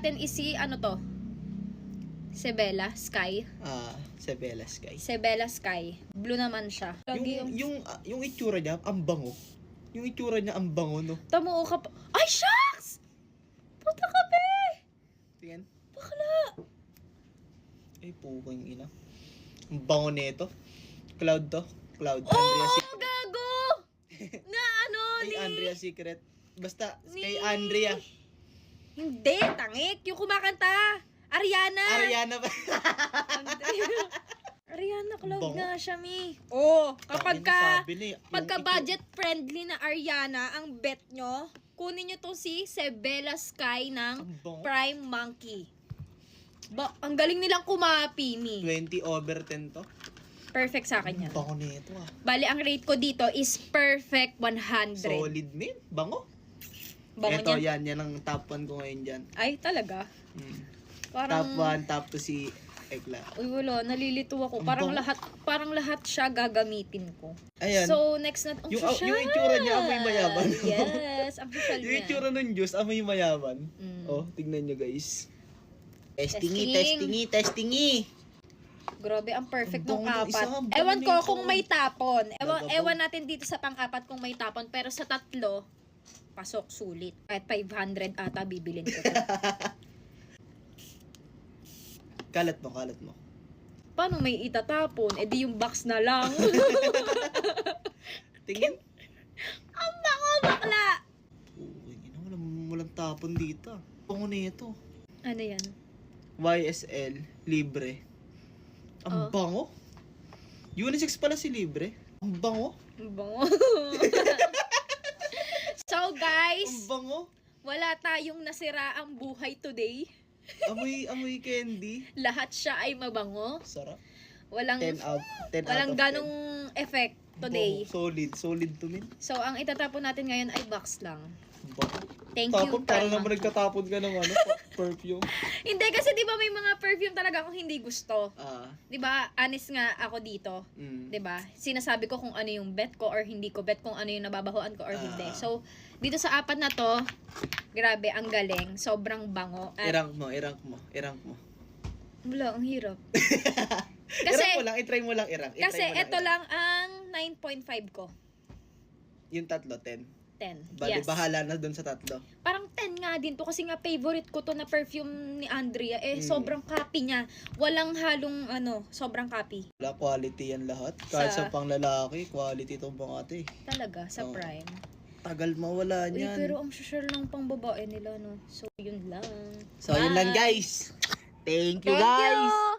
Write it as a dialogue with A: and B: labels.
A: Then isi, ano to? Sebella Sky.
B: Sebella Sky.
A: Sebella Sky. Blue naman siya.
B: Yung itsura niya, ang bango. Yung itsura niya, ang bango, no?
A: Tamuo ka pa. Ay, shucks! Puta ka, be!
B: Tingnan.
A: Bakla!
B: Ay, pukang ina. Ang bango nito. Cloud to. Cloud.
A: Oh,
B: Andrea Secret.
A: gago! Na ano,
B: Ay,
A: ni...
B: Andrea Secret. Basta,
A: Ni-
B: kay Andrea.
A: Hindi, tangik. Yung kumakanta. Ariana.
B: Ariana ba?
A: Ariana, cloud
B: Bango.
A: nga siya, mi. Oh, kapag ka...
B: Sabi ni,
A: Pagka budget friendly na Ariana ang bet nyo, kunin nyo to si Sebella Sky ng
B: Ang bango.
A: Prime Monkey. Ang galing nilang kumapi ni.
B: 20 over 10 to.
A: Perfect sa akin yan.
B: Ang bango nito ah.
A: Bali, ang rate ko dito is perfect 100.
B: Solid min. Bango.
A: Bango
B: Ito,
A: niya.
B: yan ang top 1 ko ngayon dyan.
A: Ay, talaga? Parang...
B: Top 1, top 2 si Ekla.
A: Uy, wala. Nalilito ako.
B: Ang
A: Parang lahat siya gagamitin ko.
B: Ayan.
A: So, next na... Ang social!
B: Yung itsura niya, amoy mayaman.
A: Yes, ang social
B: Yung
A: niya.
B: itsura ng Diyos, amoy mayaman.
A: Mm.
B: Oh, tignan nyo guys.
A: Testing.
B: Testingi.
A: Grabe, ang perfect
B: Ang
A: ng
B: bango ng
A: apat.
B: isa, ang bango
A: Ewan ko
B: nito.
A: kung may tapon.
B: Gagabaw.
A: Ewan natin dito sa pang-apat kung may tapon. Pero sa tatlo, pasok, sulit. Kahit 500 ata bibilin ko.
B: Kalat mo.
A: Paano may itatapon? E di yung box na lang.
B: Tingin.
A: Ang bako, bakla!
B: Walang tapon dito. Bango nito.
A: Ano yan?
B: YSL, libre. Ang
A: Oh.
B: bango. Unisex pala si libre. Ang bango.
A: Ang bango. So guys,
B: Ang bango.
A: wala tayong nasira ang buhay today.
B: Amoy candy.
A: Lahat siya ay mabango.
B: Sarap.
A: Walang
B: 10 out of 10.
A: ganong effect today.
B: Bango. Solid to min.
A: So, ang itatapon natin ngayon ay box lang.
B: Bango.
A: Thank you,
B: Tapon, para
A: Prime
B: naman
A: Monkey.
B: nagtatapon ka ng perfume.
A: Hindi, kasi di ba may mga perfume talaga akong hindi gusto.
B: Ah.
A: Di ba, honest nga ako dito.
B: Mm.
A: Di ba? Sinasabi ko kung ano yung bet ko or hindi ko bet, kung ano yung nababahuan ko or hindi. So, dito sa apat na to, grabe, ang galing. Sobrang bango. At,
B: I-rank mo.
A: wala, ang hirap.
B: I-rank mo lang, i-try mo lang i-rank.
A: Kasi ito lang ang 9.5 ko.
B: Yung tatlo, 10.
A: 10.
B: Bali,
A: Yes.
B: bahala na dun sa tatlo.
A: Parang 10 nga din to kasi nga favorite ko to na perfume ni Andrea. Sobrang
B: Mm.
A: copy niya. Walang halong sobrang copy.
B: Wala, quality yan lahat. Kahit
A: Sa-
B: sa pang lalaki, quality itong mga ate.
A: Talaga, sa
B: Oo.
A: Prime.
B: Tagal mawala
A: Uy,
B: niyan.
A: pero ang social lang pang babae nila, no? So, yun lang.
B: So, yun lang
A: Bye.
B: guys. Thank you
A: Thank
B: guys.
A: you!